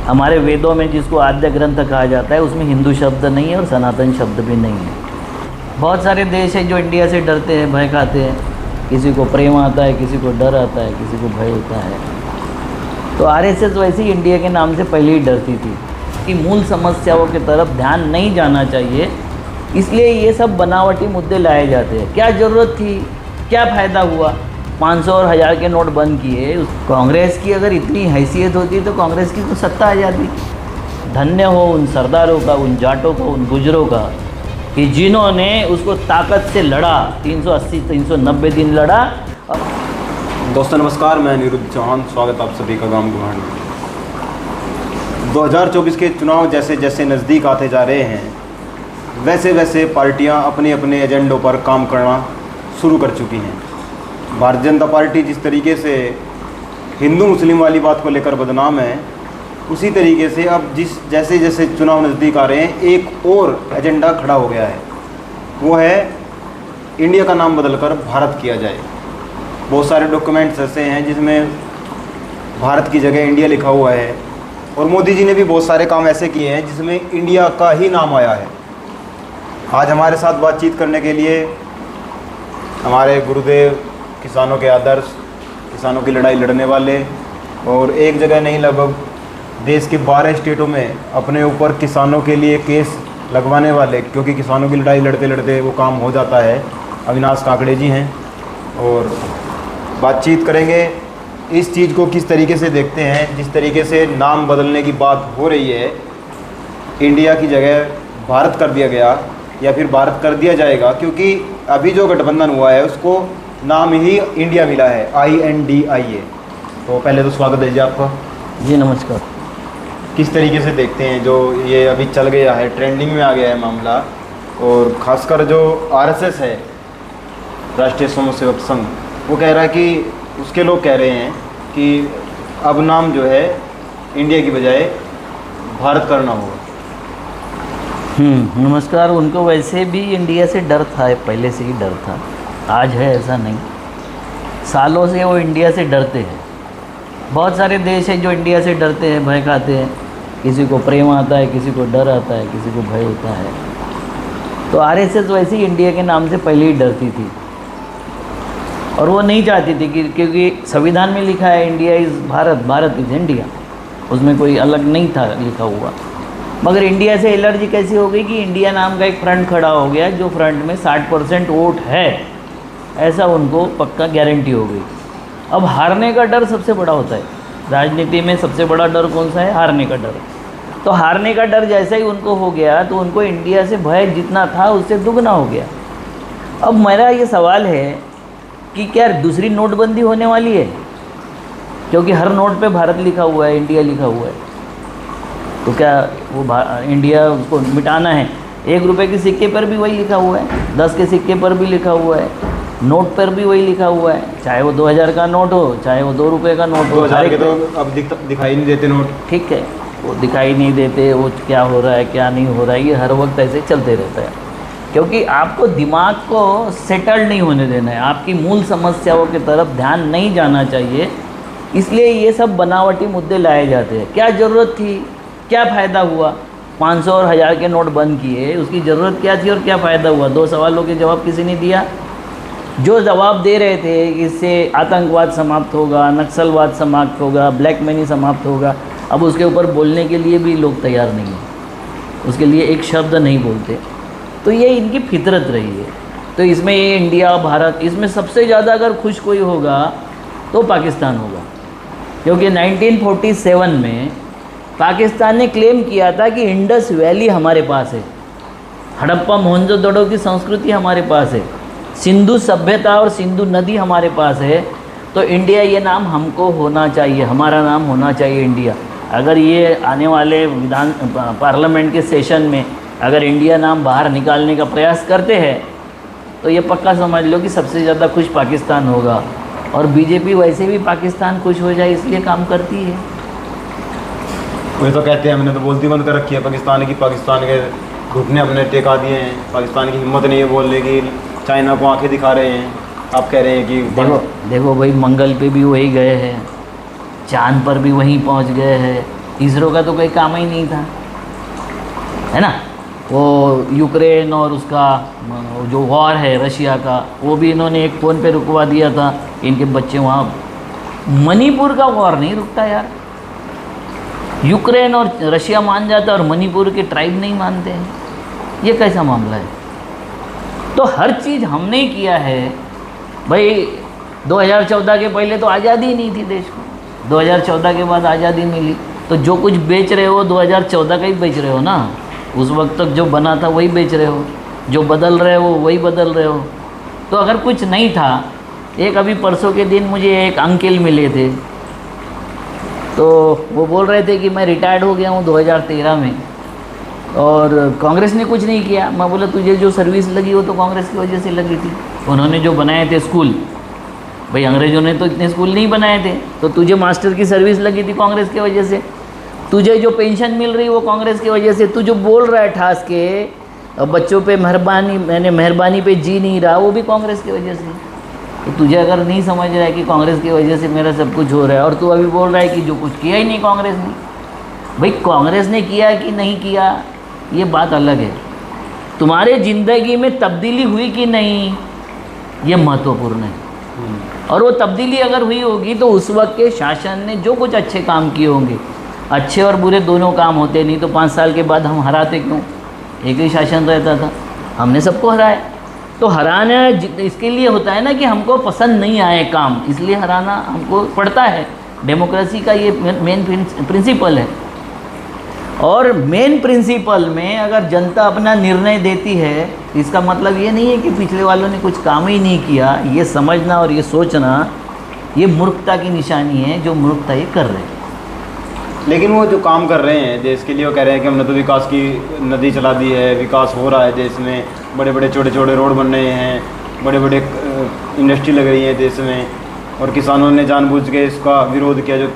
हमारे वेदों में जिसको आद्य ग्रंथ कहा जाता है उसमें हिंदू शब्द नहीं है और सनातन शब्द भी नहीं है। बहुत सारे देश हैं जो इंडिया से डरते हैं, भय खाते हैं। किसी को प्रेम आता है, किसी को डर आता है, किसी को भय होता है। तो आरएसएस वैसे ही इंडिया के नाम से पहले ही डरती थी कि मूल समस्याओं की तरफ ध्यान नहीं जाना चाहिए, इसलिए ये सब बनावटी मुद्दे लाए जाते हैं। क्या ज़रूरत थी, क्या फ़ायदा हुआ? 500 और 1000 के नोट बंद किए। कांग्रेस की अगर इतनी हैसियत होती तो कांग्रेस की तो सत्ता आ जाती। धन्य हो उन सरदारों का, उन जाटों का, उन गुजरों का कि जिन्होंने उसको ताकत से लड़ा। 380-390 दिन लड़ा। दोस्तों नमस्कार, मैं अनिरुद्ध चौहान, स्वागत आप सभी का गांव गुहान। 2024 के चुनाव जैसे जैसे नज़दीक आते जा रहे हैं, वैसे वैसे पार्टियां अपने अपने एजेंडों पर काम करना शुरू कर चुकी हैं। भारतीय जनता पार्टी जिस तरीके से हिंदू मुस्लिम वाली बात को लेकर बदनाम है, उसी तरीके से अब जैसे जैसे चुनाव नज़दीक आ रहे हैं, एक और एजेंडा खड़ा हो गया है। वो है इंडिया का नाम बदलकर भारत किया जाए। बहुत सारे डॉक्यूमेंट्स ऐसे हैं जिसमें भारत की जगह इंडिया लिखा हुआ है, और मोदी जी ने भी बहुत सारे काम ऐसे किए हैं जिसमें इंडिया का ही नाम आया है। आज हमारे साथ बातचीत करने के लिए हमारे गुरुदेव, किसानों के आदर्श, किसानों की लड़ाई लड़ने वाले, और एक जगह नहीं लगभग देश के 12 स्टेटों में अपने ऊपर किसानों के लिए केस लगवाने वाले, क्योंकि किसानों की लड़ाई लड़ते लड़ते वो काम हो जाता है, अविनाश काकड़े जी हैं। और बातचीत करेंगे इस चीज़ को किस तरीके से देखते हैं। जिस तरीके से नाम बदलने की बात हो रही है, इंडिया की जगह भारत कर दिया गया या फिर भारत कर दिया जाएगा, क्योंकि अभी जो गठबंधन हुआ है उसको नाम ही इंडिया मिला है, INDIA। तो पहले तो स्वागत है जी आपका। जी नमस्कार। किस तरीके से देखते हैं जो ये अभी चल गया है, ट्रेंडिंग में आ गया है मामला, और ख़ासकर जो RSS है, राष्ट्रीय स्वयंसेवक संघ, वो कह रहा है कि उसके लोग कह रहे हैं कि अब नाम जो है इंडिया की बजाय भारत करना होगा। नमस्कार। उनको वैसे भी इंडिया से डर था, पहले से ही डर था, आज है ऐसा नहीं। सालों से वो इंडिया से डरते हैं। बहुत सारे देश हैं जो इंडिया से डरते हैं, भय खाते हैं। किसी को प्रेम आता है, किसी को डर आता है, किसी को भय होता है। तो RSS वैसे ही इंडिया के नाम से पहले ही डरती थी, और वो नहीं चाहती थी कि, क्योंकि संविधान में लिखा है India is Bharat, Bharat is India, उसमें कोई अलग नहीं था लिखा हुआ। मगर इंडिया से एलर्जी कैसी हो गई कि इंडिया नाम का एक फ्रंट खड़ा हो गया, जो फ्रंट में 60% वोट है, ऐसा उनको पक्का गारंटी हो गई। अब हारने का डर सबसे बड़ा होता है राजनीति में। सबसे बड़ा डर कौन सा है? हारने का डर। तो हारने का डर जैसे ही उनको हो गया, तो उनको इंडिया से भय जितना था उससे दुगना हो गया। अब मेरा ये सवाल है कि क्या दूसरी नोटबंदी होने वाली है? क्योंकि हर नोट पे भारत लिखा हुआ है, इंडिया लिखा हुआ है। तो क्या वो इंडिया उसको मिटाना है? 1 रुपये के सिक्के पर भी वही लिखा हुआ है, 10 के सिक्के पर भी लिखा हुआ है, नोट पर भी वही लिखा हुआ है, चाहे वो 2000 का नोट हो, चाहे वो 2 रुपये का नोट हो। 2000 के तो अब दिखाई नहीं देते नोट। ठीक है, वो दिखाई नहीं देते, वो क्या हो रहा है क्या नहीं हो रहा है, ये हर वक्त ऐसे चलते रहता है। क्योंकि आपको दिमाग को सेटल नहीं होने देना है, आपकी मूल समस्याओं की तरफ ध्यान नहीं जाना चाहिए, इसलिए ये सब बनावटी मुद्दे लाए जाते हैं। क्या ज़रूरत थी, क्या फ़ायदा हुआ? 500 और 1000 के नोट बंद किए, उसकी ज़रूरत क्या थी और क्या फ़ायदा हुआ? 2 सवालों के जवाब किसी ने दिया। जो जवाब दे रहे थे इससे आतंकवाद समाप्त होगा, नक्सलवाद समाप्त होगा, ब्लैक मनी समाप्त होगा, अब उसके ऊपर बोलने के लिए भी लोग तैयार नहीं हैं, उसके लिए एक शब्द नहीं बोलते। तो ये इनकी फितरत रही है। तो इसमें ये इंडिया, भारत, इसमें सबसे ज़्यादा अगर खुश कोई होगा तो पाकिस्तान होगा, क्योंकि 1947 में पाकिस्तान ने क्लेम किया था कि इंडस वैली हमारे पास है, हड़प्पा मोहनजोदड़ो की संस्कृति हमारे पास है, सिंधु सभ्यता और सिंधु नदी हमारे पास है। तो इंडिया ये नाम हमको होना चाहिए, हमारा नाम होना चाहिए इंडिया। अगर ये आने वाले पार्लियामेंट के सेशन में अगर इंडिया नाम बाहर निकालने का प्रयास करते हैं, तो ये पक्का समझ लो कि सबसे ज़्यादा खुश पाकिस्तान होगा। और बीजेपी वैसे भी पाकिस्तान खुश हो जाए इसलिए काम करती है। वही तो कहते हैं, हमने तो बोलती बंद कर रखी है पाकिस्तान की। पाकिस्तान के घुटने अपने टेका दिए हैं, पाकिस्तान की हिम्मत नहीं है बोलने की, चाइना को आंखें दिखा रहे हैं। आप कह रहे हैं कि देखो भाई, मंगल पे भी वही गए हैं, चांद पर भी वहीं पहुंच गए हैं, इसरो का तो कोई काम ही नहीं था, है ना। वो यूक्रेन और उसका जो वॉर है रशिया का, वो भी इन्होंने एक फ़ोन पे रुकवा दिया था। इनके बच्चे वहाँ, मणिपुर का वॉर नहीं रुकता यार। यूक्रेन और रशिया मान जाता और मणिपुर के ट्राइब नहीं मानते हैं, ये कैसा मामला है। तो हर चीज़ हमने ही किया है भाई। 2014 के पहले तो आज़ादी ही नहीं थी देश को, 2014 के बाद आज़ादी मिली, तो जो कुछ बेच रहे हो 2014 का ही बेच रहे हो ना। उस वक्त तक जो बना था वही बेच रहे हो, जो बदल रहे हो वही बदल रहे हो। तो अगर कुछ नहीं था, एक अभी परसों के दिन मुझे एक अंकल मिले थे, तो वो बोल रहे थे कि मैं रिटायर्ड हो गया हूँ 2013 में और कांग्रेस ने कुछ नहीं किया। मैं बोला तुझे जो सर्विस लगी वो तो कांग्रेस की वजह से लगी थी। उन्होंने जो बनाए थे स्कूल, भाई अंग्रेज़ों ने तो इतने स्कूल नहीं बनाए थे, तो तुझे मास्टर की सर्विस लगी थी कांग्रेस की वजह से। तुझे जो पेंशन मिल रही वो कांग्रेस की वजह से। तू जो बोल रहा है ठास के बच्चों पे मेहरबानी पे जी नहीं रहा, वो भी कांग्रेस की वजह से। तो तुझे अगर नहीं समझ रहा है कि कांग्रेस की वजह से मेरा सब कुछ हो रहा है, और तू अभी बोल रहा है कि जो कुछ किया ही नहीं कांग्रेस ने, भाई कांग्रेस ने किया कि नहीं किया ये बात अलग है। तुम्हारे ज़िंदगी में तब्दीली हुई कि नहीं ये महत्वपूर्ण है। और वो तब्दीली अगर हुई होगी तो उस वक्त के शासन ने जो कुछ अच्छे काम किए होंगे, अच्छे और बुरे दोनों काम होते, नहीं तो 5 साल के बाद हम हराते क्यों? एक ही शासन रहता था, हमने सबको हराया। तो हराना इसके लिए होता है ना कि हमको पसंद नहीं आए काम, इसलिए हराना हमको पड़ता है। डेमोक्रेसी का ये मेन प्रिंसिपल है। और मेन प्रिंसिपल में अगर जनता अपना निर्णय देती है, इसका मतलब ये नहीं है कि पिछले वालों ने कुछ काम ही नहीं किया। ये समझना और ये सोचना, ये मूर्खता की निशानी है, जो मूर्खता ये कर रहे हैं। लेकिन वो जो काम कर रहे हैं देश के लिए, वो कह रहे हैं कि हमने तो विकास की नदी चला दी है, विकास हो रहा है देश में, बड़े बड़े छोटे छोटे रोड बन रहे हैं, बड़े बड़े इंडस्ट्री लग रही है देश में। और किसानों ने जानबूझ के इसका विरोध किया, जो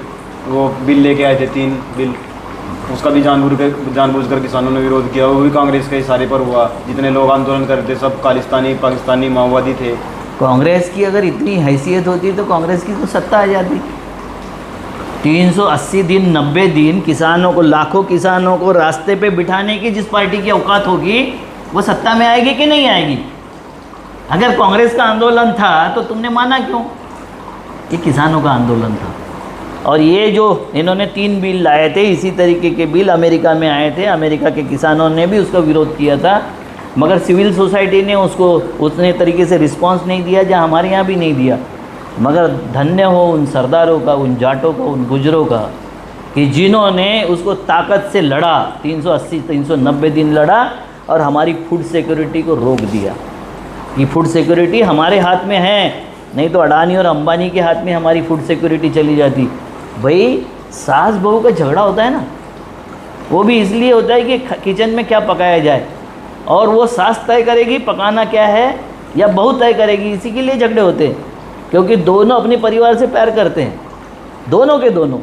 वो बिल लेके आए थे 3 बिल, उसका भी जानबूझ कर किसानों ने विरोध किया। वो भी कांग्रेस के इशारे पर हुआ। जितने लोग आंदोलन कर रहे थे सब खालिस्तानी पाकिस्तानी माओवादी थे। कांग्रेस की अगर इतनी हैसियत होती तो कांग्रेस की तो सत्ता आ जाती। 380 दिन 90 दिन किसानों को, लाखों किसानों को रास्ते पे बिठाने की जिस पार्टी की औकात होगी वो सत्ता में आएगी कि नहीं आएगी? अगर कांग्रेस का आंदोलन था तो तुमने माना क्यों? ये किसानों का आंदोलन था। और ये जो इन्होंने 3 बिल लाए थे, इसी तरीके के बिल अमेरिका में आए थे, अमेरिका के किसानों ने भी उसका विरोध किया था, मगर सिविल सोसाइटी ने उसको उतने तरीके से रिस्पांस नहीं दिया जहाँ हमारे यहाँ भी नहीं दिया। मगर धन्य हो उन सरदारों का, उन जाटों का, उन गुजरों का कि जिन्होंने उसको ताकत से लड़ा, 380-390 दिन लड़ा और हमारी फूड सिक्योरिटी को रोक दिया। कि फूड सिक्योरिटी हमारे हाथ में है, नहीं तो अडानी और अंबानी के हाथ में हमारी फूड सिक्योरिटी चली जाती। भाई सास बहू का झगड़ा होता है ना, वो भी इसलिए होता है कि किचन में क्या पकाया जाए, और वो सास तय करेगी पकाना क्या है या बहू तय करेगी, इसी के लिए झगड़े होते हैं। क्योंकि दोनों अपने परिवार से प्यार करते हैं, दोनों के दोनों,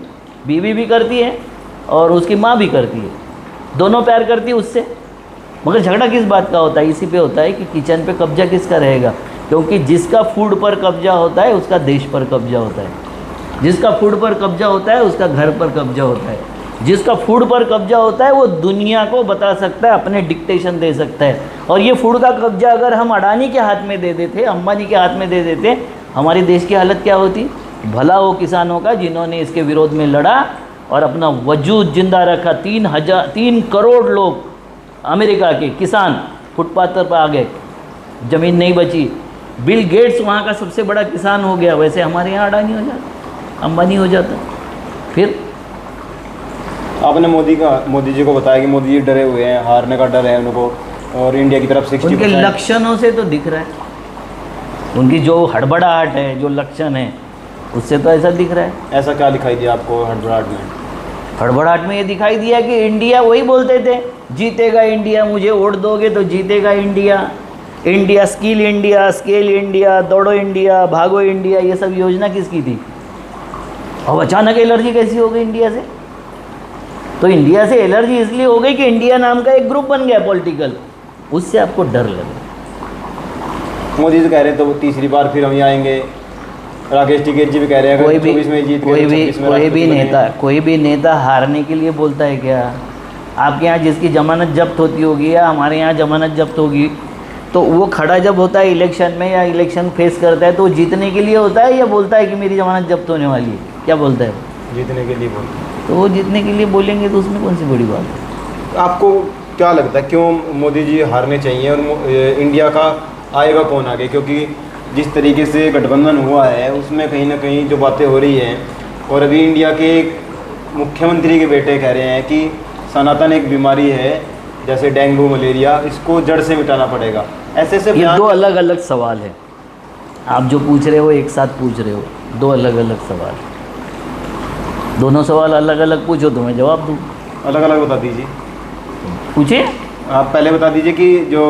बीवी भी करती है और उसकी माँ भी करती है, दोनों प्यार करती है उससे। मगर झगड़ा किस बात का होता है? इसी पे होता है कि किचन पे कब्जा किसका रहेगा। क्योंकि जिसका फूड पर कब्जा होता है उसका देश पर कब्जा होता है, जिसका फूड पर कब्जा होता है उसका घर पर कब्जा होता है, जिसका फूड पर कब्जा होता है वो दुनिया को बता सकता है, अपने डिक्टेशन दे सकता है। और ये फूड का कब्जा अगर हम अडानी के हाथ में दे देते, अंबानी के हाथ में दे देते, हमारे देश की हालत क्या होती? भला हो किसानों का जिन्होंने इसके विरोध में लड़ा और अपना वजूद जिंदा रखा। 3 करोड़ लोग अमेरिका के किसान फुटपाथ पर आ गए, ज़मीन नहीं बची। बिल गेट्स वहाँ का सबसे बड़ा किसान हो गया, वैसे हमारे यहाँ अडानी हो जाता, अंबानी हो जाता। फिर आपने मोदी जी को बताया कि मोदी जी डरे हुए हैं, हारने का डर है उनको, और इंडिया की तरफ 60%। उनके लक्षणों से तो दिख रहा है, उनकी जो हड़बड़ाहट है, जो लक्षण है, उससे तो ऐसा दिख रहा है। ऐसा क्या दिखाई दिया आपको हड़बड़ाहट में? हड़बड़ाहट में ये दिखाई दिया कि इंडिया, वही बोलते थे जीतेगा इंडिया, मुझे वोट दोगे तो जीतेगा India, India skill India, scale India, दौड़ो इंडिया, भागो इंडिया, ये सब योजना किसकी थी? और अचानक एलर्जी कैसी हो गई इंडिया से? तो इंडिया से एलर्जी इसलिए हो गई कि इंडिया नाम का एक ग्रुप बन गया पॉलिटिकल, उससे आपको डर लगे। मोदी जी कह रहे हैं तो वो 3री बार फिर हम ही आएंगे, राकेश टिकैत जी भी कह रहे हैं अगर 24 में जीत गए तो 26 में राष्ट्रपति कोई भी नेता हारने के लिए बोलता है क्या? आपके यहाँ जिसकी जमानत जब्त होती होगी या हमारे यहाँ जमानत जब्त होगी, तो वो खड़ा जब होता है इलेक्शन में या इलेक्शन फेस करता है तो वो जीतने के लिए होता है या बोलता है कि मेरी जमानत जब्त होने वाली है? क्या बोलता है? जीतने के लिए बोलते हैं। तो वो जीतने के लिए बोलेंगे तो उसमें कौन सी बड़ी बात है? आपको क्या लगता है क्यों मोदी जी हारने चाहिए और इंडिया का आएगा कौन आगे? क्योंकि जिस तरीके से गठबंधन हुआ है उसमें कहीं ना कहीं जो बातें हो रही हैं, और अभी इंडिया के मुख्यमंत्री के बेटे कह रहे हैं कि सनातन एक बीमारी है जैसे डेंगू मलेरिया, इसको जड़ से मिटाना पड़ेगा। ऐसे ऐसे ये दो अलग अलग सवाल है। आप जो पूछ रहे हो एक साथ पूछ रहे हो, दो अलग अलग सवाल। दोनों सवाल अलग अलग पूछो तो मैं जवाब दूँ। अलग अलग बता दीजिए। पूछे आप पहले बता दीजिए कि जो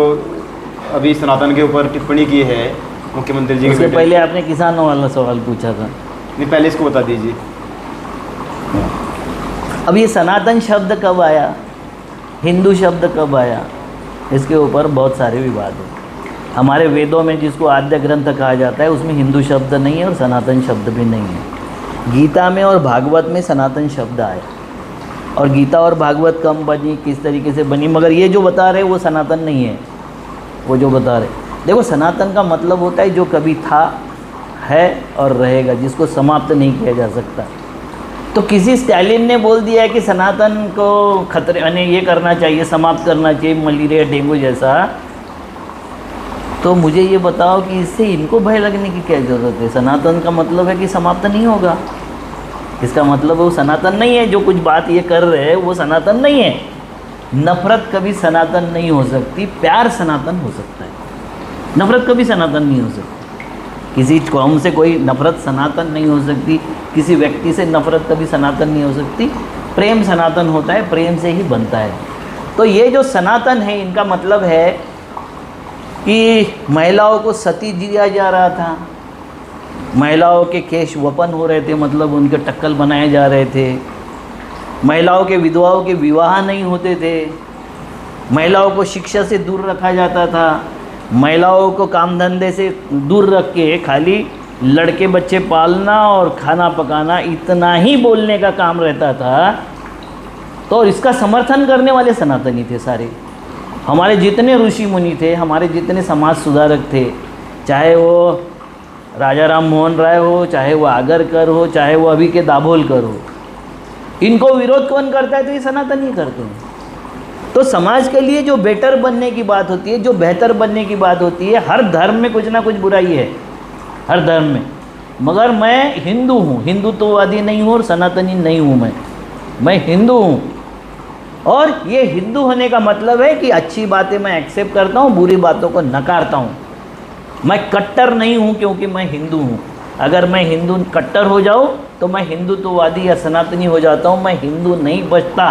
अभी सनातन के ऊपर टिप्पणी की है मुख्यमंत्री जी के उससे बेटे। पहले आपने किसानों वाला सवाल पूछा था। नहीं, पहले इसको बता दीजिए। अब ये सनातन शब्द कब आया, हिंदू शब्द कब आया, इसके ऊपर बहुत सारे विवाद हैं। हमारे वेदों में जिसको आद्य ग्रंथ कहा जाता है उसमें हिंदू शब्द नहीं है और सनातन शब्द भी नहीं है। गीता में और भागवत में सनातन शब्द आया, और गीता और भागवत कम बनी, किस तरीके से बनी, मगर ये जो बता रहे वो सनातन नहीं है। वो जो बता रहे, देखो सनातन का मतलब होता है जो कभी था, है और रहेगा, जिसको समाप्त नहीं किया जा सकता। तो किसी स्टैलिन ने बोल दिया है कि सनातन को खतरे यानी ये करना चाहिए, समाप्त करना चाहिए, मलेरिया डेंगू जैसा, तो मुझे ये बताओ कि इससे इनको भय लगने की क्या ज़रूरत है? सनातन का मतलब है कि समाप्त नहीं होगा, इसका मतलब वो सनातन नहीं है। जो कुछ बात ये कर रहे हैं वो सनातन नहीं है। नफ़रत कभी सनातन नहीं हो सकती, प्यार सनातन हो सकता है, नफ़रत कभी सनातन नहीं हो सकती। किसी कौम से कोई नफ़रत सनातन नहीं हो सकती, किसी व्यक्ति से नफ़रत कभी सनातन नहीं हो सकती। प्रेम सनातन होता है, प्रेम से ही बनता है। तो ये जो सनातन है इनका मतलब है कि महिलाओं को सती दिया जा रहा था, महिलाओं के केश वपन हो रहे थे, मतलब उनके टक्कल बनाए जा रहे थे, महिलाओं के विधवाओं के विवाह नहीं होते थे, महिलाओं को शिक्षा से दूर रखा जाता था, महिलाओं को काम धंधे से दूर रख के खाली लड़के बच्चे पालना और खाना पकाना, इतना ही बोलने का काम रहता था। तो इसका समर्थन करने वाले सनातनी थे सारे। हमारे जितने ऋषि मुनि थे, हमारे जितने समाज सुधारक थे, चाहे वो राजा राम मोहन राय हो, चाहे वो आगरकर हो, चाहे वो अभी के दाभोलकर हो, इनको विरोध कौन करता है? तो ये सनातन ही करते हैं। तो समाज के लिए जो बेटर बनने की बात होती है, जो बेहतर बनने की बात होती है, हर धर्म में कुछ ना कुछ बुराई है, हर धर्म में। मगर मैं हिंदू हूँ, हिंदुत्ववादी नहीं हूँ और सनातनी नहीं हूँ। मैं हिंदू हूँ, और ये हिंदू होने का मतलब है कि अच्छी बातें मैं एक्सेप्ट करता हूँ, बुरी बातों को नकारता हूँ। मैं कट्टर नहीं हूँ क्योंकि मैं हिंदू हूँ। अगर मैं हिंदू कट्टर हो जाऊँ तो मैं हिंदुत्ववादी या सनातनी हो जाता हूँ। मैं हिंदू नहीं बचता,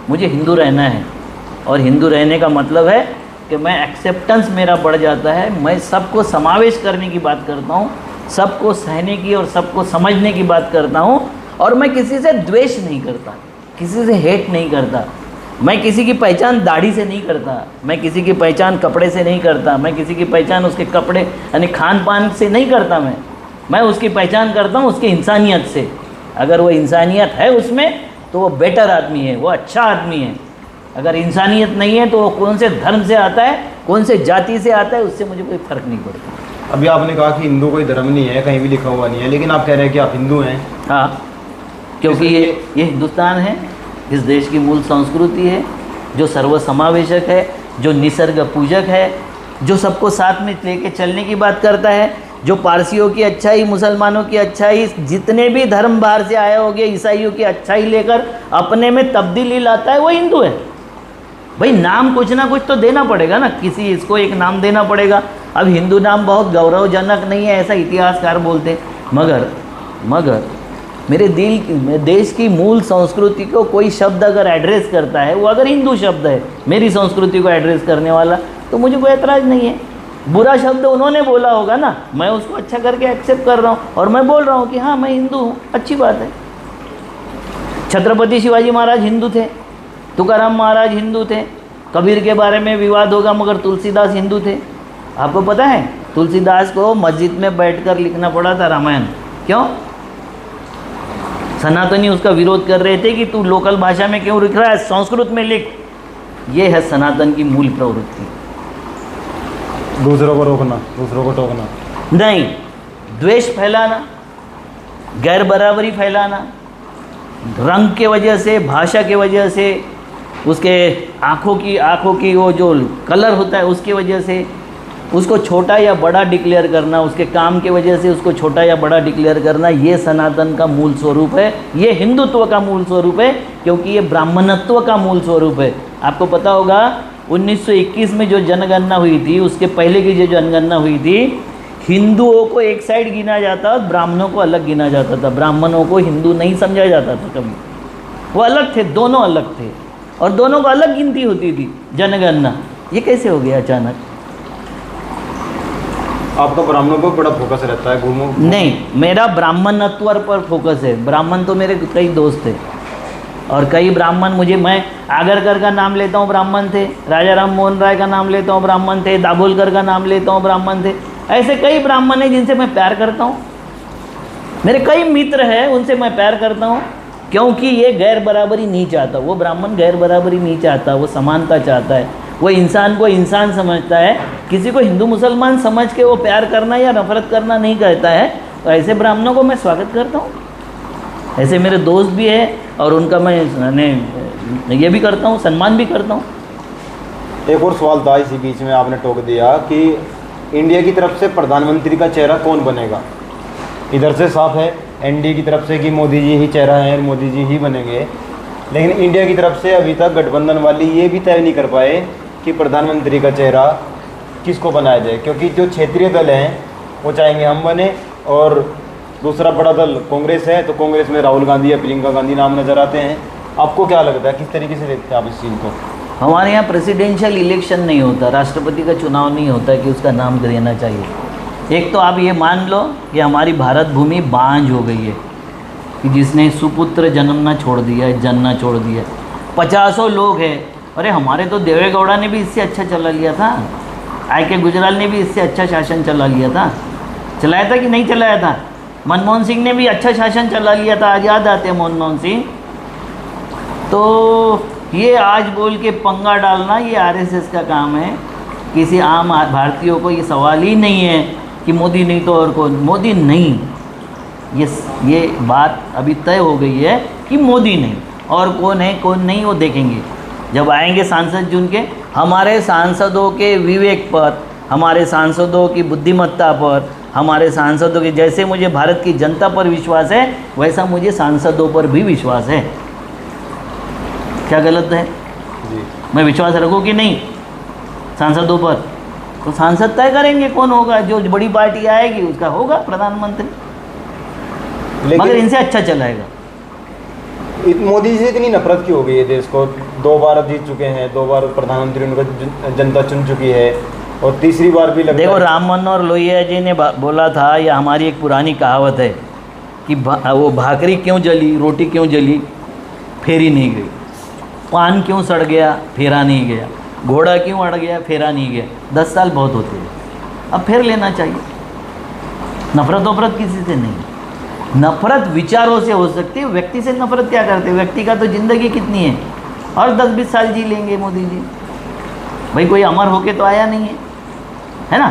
मुझे हिंदू रहना है। और हिंदू रहने का मतलब है कि मैं एक्सेप्टेंस मेरा बढ़ जाता है, मैं सबको समावेश करने की बात करता हूँ, सबको सहने की और सबको समझने की बात करता हूँ, और मैं किसी से द्वेष नहीं करता, किसी से हेट नहीं करता। मैं किसी की पहचान दाढ़ी से नहीं करता, मैं किसी की पहचान कपड़े से नहीं करता, मैं किसी की पहचान उसके कपड़े यानी खान पान से नहीं करता। मैं उसकी पहचान करता हूँ उसकी इंसानियत से। अगर वो इंसानियत है उसमें तो वो बेटर आदमी है, वो अच्छा आदमी है। अगर इंसानियत नहीं है तो वो कौन से धर्म से आता है, कौन से जाति से आता है, उससे मुझे कोई फ़र्क नहीं पड़ता। अभी आपने कहा कि हिंदू कोई धर्म नहीं है, कहीं भी लिखा हुआ नहीं है, लेकिन आप कह रहे हैं कि आप हिंदू हैं। हाँ, क्योंकि ये हिंदुस्तान है, इस देश की मूल संस्कृति है, जो सर्वसमावेशक है, जो निसर्ग पूजक है, जो सबको साथ में लेके चलने की बात करता है, जो पारसियों की अच्छाई, मुसलमानों की अच्छाई, जितने भी धर्म बाहर से आए होंगे, ईसाइयों की अच्छाई लेकर अपने में तब्दीली लाता है, वो हिंदू है। भाई नाम कुछ ना कुछ तो देना पड़ेगा ना, किसी इसको एक नाम देना पड़ेगा। अब हिंदू नाम बहुत गौरवजनक नहीं है ऐसा इतिहासकार बोलते हैं, मगर मेरे देश की मूल संस्कृति को कोई शब्द अगर एड्रेस करता है, वो अगर हिंदू शब्द है मेरी संस्कृति को एड्रेस करने वाला, तो मुझे कोई एतराज़ नहीं है। बुरा शब्द उन्होंने बोला होगा ना, मैं उसको अच्छा करके एक्सेप्ट कर रहा हूँ और मैं बोल रहा हूँ कि हाँ मैं हिंदू हूँ, अच्छी बात है। छत्रपति शिवाजी महाराज हिंदू थे, तुकाराम महाराज हिंदू थे, कबीर के बारे में विवाद होगा मगर तुलसीदास हिंदू थे। आपको पता है तुलसीदास को मस्जिद में बैठकर लिखना पड़ा था रामायण। क्यों? सनातनी उसका विरोध कर रहे थे कि तू लोकल भाषा में क्यों लिख रहा है, संस्कृत में लिख। ये है सनातन की मूल प्रवृत्ति। दूसरों को रोकना, दूसरों को टोकना नहीं, द्वेष फैलाना, गैर बराबरी फैलाना, रंग के वजह से, भाषा के वजह से, उसके आँखों की वो जो कलर होता है उसकी वजह से उसको छोटा या बड़ा डिक्लेयर करना, उसके काम के वजह से उसको छोटा या बड़ा डिक्लेयर करना, ये सनातन का मूल स्वरूप है, ये हिंदुत्व का मूल स्वरूप है, क्योंकि ये ब्राह्मणत्व का मूल स्वरूप है। आपको पता होगा 1921 में जो जनगणना हुई थी, उसके पहले की जो जनगणना हुई थी, हिंदुओं को एक साइड गिना जाता और ब्राह्मणों को अलग गिना जाता था। ब्राह्मणों को हिंदू नहीं समझा जाता था कभी, वो अलग थे, दोनों अलग थे और दोनों को अलग गिनती होती थी जनगणना। ये कैसे हो गया अचानक? आपका ब्राह्मणों पर बड़ा फोकस रहता है, घूमो नहीं, मेरा ब्राह्मणत्व पर फोकस है। ब्राह्मण तो मेरे कई दोस्त थे और कई ब्राह्मण मुझे, मैं आगरकर का नाम लेता हूँ, ब्राह्मण थे। राजा राम मोहन राय का नाम लेता हूँ, ब्राह्मण थे। दाभोलकर का नाम लेता हूँ, ब्राह्मण थे। ऐसे कई ब्राह्मण हैं जिनसे मैं प्यार करता हूँ। मेरे कई मित्र हैं, उनसे मैं प्यार करता हूँ, क्योंकि ये गैर बराबरी नहीं चाहता। वो ब्राह्मण गैर बराबरी नहीं चाहता, वो समानता चाहता है, वो इंसान को इंसान समझता है। किसी को हिंदू मुसलमान समझ के वो प्यार करना या नफरत करना नहीं कहता है। तो ऐसे ब्राह्मणों को मैं स्वागत करता हूँ। ऐसे मेरे दोस्त भी हैं और उनका मैं ये भी करता हूँ, सम्मान भी करता हूँ। एक और सवाल था इसी बीच में, आपने टोक दिया कि इंडिया की तरफ से प्रधानमंत्री का चेहरा कौन बनेगा। इधर से साफ है एनडीए की तरफ से कि मोदी जी ही चेहरा है, मोदी जी ही बनेंगे, लेकिन इंडिया की तरफ से अभी तक गठबंधन वाली ये भी तय नहीं कर पाए कि प्रधानमंत्री का चेहरा किसको बनाया जाए, क्योंकि जो क्षेत्रीय दल हैं वो चाहेंगे हम बने, और दूसरा बड़ा दल कांग्रेस है, तो कांग्रेस में राहुल गांधी या प्रियंका गांधी नाम नज़र आते हैं। आपको क्या लगता है, किस तरीके से देखते हैं आप इस चीज़ को? हमारे यहाँ प्रेसिडेंशियल इलेक्शन नहीं होता, राष्ट्रपति का चुनाव नहीं होता कि उसका नाम देना चाहिए। एक तो आप ये मान लो कि हमारी भारत भूमि बांझ हो गई है, कि जिसने सुपुत्र जन्मना छोड़ दिया है, जनना छोड़ दिया। 50 लोग हैं। अरे हमारे तो देवेगौड़ा ने भी इससे अच्छा चला लिया था, I.K. गुजराल ने भी इससे अच्छा शासन चला लिया था। चलाया था कि नहीं चलाया था? मनमोहन सिंह ने भी अच्छा शासन चला लिया था, आज याद आते हैं मनमोहन सिंह। तो ये आज बोल के पंगा डालना, ये आरएसएस का काम है। किसी आम भारतीयों को ये सवाल ही नहीं है कि मोदी नहीं तो और कौन। मोदी नहीं, ये बात अभी तय हो गई है कि मोदी नहीं, और कौन है कौन नहीं वो देखेंगे जब आएंगे सांसद चुन के। हमारे सांसदों के विवेक पर, हमारे सांसदों की बुद्धिमत्ता पर, हमारे सांसदों के, जैसे मुझे भारत की जनता पर विश्वास है वैसा मुझे सांसदों पर भी विश्वास है। क्या गलत है? जी। मैं मैं विश्वास रखूँ कि नहीं सांसदों पर? तो सांसद तय करेंगे कौन होगा, जो बड़ी पार्टी आएगी उसका होगा प्रधानमंत्री, मगर इनसे अच्छा चलाएगा। मोदी जी से इतनी नफरत क्यों हो गई है देश को? 2 बार जीत चुके हैं, 2 बार प्रधानमंत्री उनका जनता चुन चुकी है, और तीसरी बार भी लगता देखो, राम मनोहर लोहिया जी ने बोला था, या हमारी एक पुरानी कहावत है कि वो भाकरी क्यों जली, रोटी क्यों जली, फेरी नहीं गई। पान क्यों सड़ गया, फेरा नहीं गया। घोड़ा क्यों अड़ गया, फेरा नहीं गया। 10 साल बहुत होते हैं, अब फेर लेना चाहिए। नफरत वफरत किसी से नहीं, नफरत विचारों से हो सकती है। व्यक्ति से नफरत क्या करते? व्यक्ति का तो ज़िंदगी कितनी है, और 10-20 साल जी लेंगे मोदी जी। भाई कोई अमर होके तो आया नहीं है ना?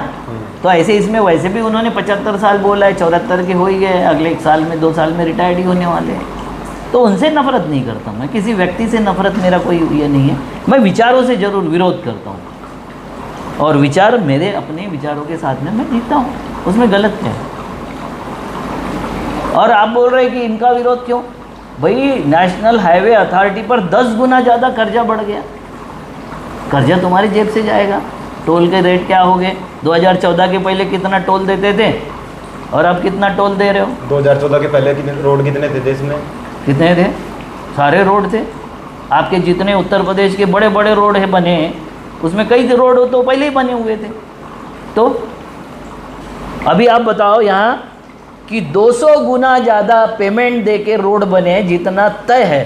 तो ऐसे इसमें वैसे भी उन्होंने 75 साल बोला है, 74 के हो ही गए, अगले 1 साल में 2 साल में रिटायर्ड ही होने वाले हैं। तो उनसे नफरत नहीं करता मैं, किसी व्यक्ति से नफरत मेरा कोई ये नहीं है। मैं विचारों से ज़रूर विरोध करता हूँ, और विचार मेरे अपने विचारों के साथ में मैं जीता हूँ, उसमें गलत क्या है? और आप बोल रहे हैं कि इनका विरोध क्यों? भाई नेशनल हाईवे अथॉरिटी पर 10 गुना ज़्यादा कर्जा बढ़ गया। कर्जा तुम्हारी जेब से जाएगा। टोल के रेट क्या हो गए? 2014 के पहले कितना टोल देते थे और अब कितना टोल दे रहे हो? 2014 के पहले रोड कितने थे देश में? कितने थे? सारे रोड थे। आपके जितने उत्तर प्रदेश के बड़े बड़े रोड है बने, उसमें कई रोड तो पहले ही बने हुए थे। तो अभी आप बताओ यहाँ कि 200 गुना ज़्यादा पेमेंट दे के रोड बने जितना तय है।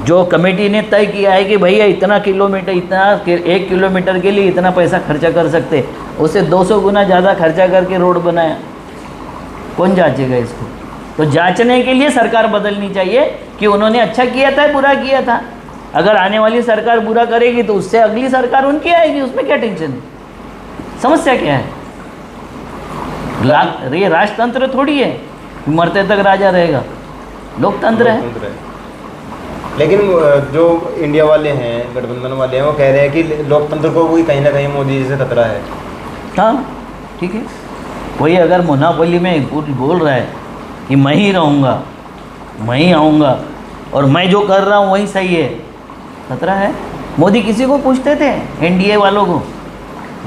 जो कमेटी ने तय किया है कि भैया इतना किलोमीटर, इतना 1 किलोमीटर के लिए इतना पैसा खर्चा कर सकते, उससे 200 गुना ज़्यादा खर्चा करके रोड बनाया, कौन जांचेगा इसको? तो जांचने के लिए सरकार बदलनी चाहिए कि उन्होंने अच्छा किया था, बुरा किया था। अगर आने वाली सरकार बुरा करेगी तो उससे अगली सरकार उनकी आएगी, उसमें क्या टेंशन है? समस्या क्या है? ये राजतंत्र थोड़ी है, मरते तक राजा रहेगा, लोकतंत्र है। लेकिन जो इंडिया वाले हैं, गठबंधन वाले हैं, वो कह रहे हैं कि लोकतंत्र को कोई कहीं ना कहीं मोदी जी से खतरा है। हाँ ठीक है, कोई अगर मोनोपोली में बोल रहा है कि मैं ही रहूँगा, मैं ही आऊँगा और मैं जो कर रहा हूँ वही सही है, खतरा है। मोदी किसी को पूछते थे? एनडीए वालों को।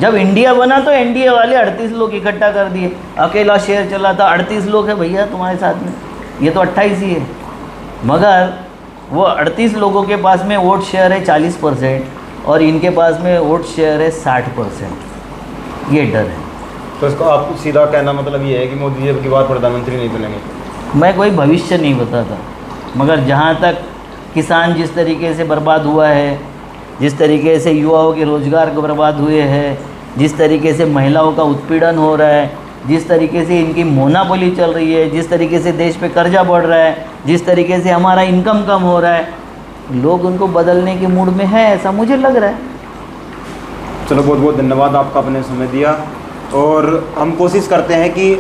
जब इंडिया बना तो एनडीए वाले 38 लोग इकट्ठा कर दिए, अकेला शेयर चला था, 38 लोग हैं भैया तुम्हारे साथ में, ये तो 28 ही है। मगर वो 38 लोगों के पास में वोट शेयर है 40% और इनके पास में वोट शेयर है 60%। ये डर है। तो इसको आप सीधा कहना मतलब ये है कि मोदी जी अब की बार प्रधानमंत्री नहीं बनेंगे? मैं कोई भविष्य नहीं बताता, मगर जहाँ तक किसान जिस तरीके से बर्बाद हुआ है, जिस तरीके से युवाओं के रोज़गार को बर्बाद हुए हैं, जिस तरीके से महिलाओं का उत्पीड़न हो रहा है, जिस तरीके से इनकी मोनोपोली चल रही है, जिस तरीके से देश पे कर्जा बढ़ रहा है, जिस तरीके से हमारा इनकम कम हो रहा है, लोग उनको बदलने के मूड में है, ऐसा मुझे लग रहा है। चलो बहुत बहुत धन्यवाद आपका, अपने समय दिया। और हम कोशिश करते हैं कि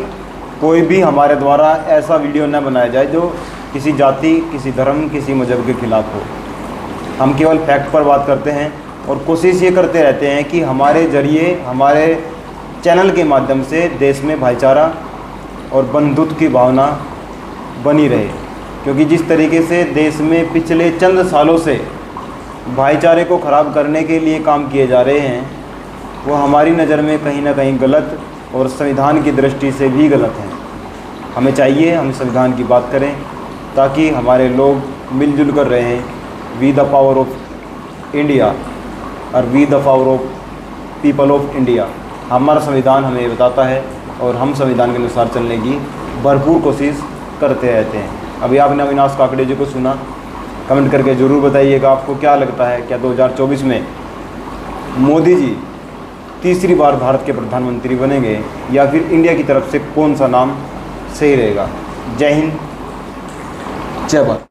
कोई भी हमारे द्वारा ऐसा वीडियो न बनाया जाए जो किसी जाति, किसी धर्म, किसी मजहब के खिलाफ हो। हम केवल फैक्ट पर बात करते हैं और कोशिश ये करते रहते हैं कि हमारे ज़रिए, हमारे चैनल के माध्यम से देश में भाईचारा और बंधुत्व की भावना बनी रहे। क्योंकि जिस तरीके से देश में पिछले चंद सालों से भाईचारे को ख़राब करने के लिए काम किए जा रहे हैं, वो हमारी नज़र में कहीं ना कहीं गलत और संविधान की दृष्टि से भी गलत हैं। हमें चाहिए हम संविधान की बात करें ताकि हमारे लोग मिलजुल कर रहें। We the power of India और we the power of people of India, हमारा संविधान हमें ये बताता है और हम संविधान के अनुसार चलने की भरपूर कोशिश करते रहते हैं। अभी आपने अविनाश काकड़े जी को सुना, कमेंट करके ज़रूर बताइएगा आपको क्या लगता है, क्या 2024 में मोदी जी तीसरी बार भारत के प्रधानमंत्री बनेंगे या फिर इंडिया की तरफ से कौन सा नाम सही रहेगा। जय हिंद, जय भारत।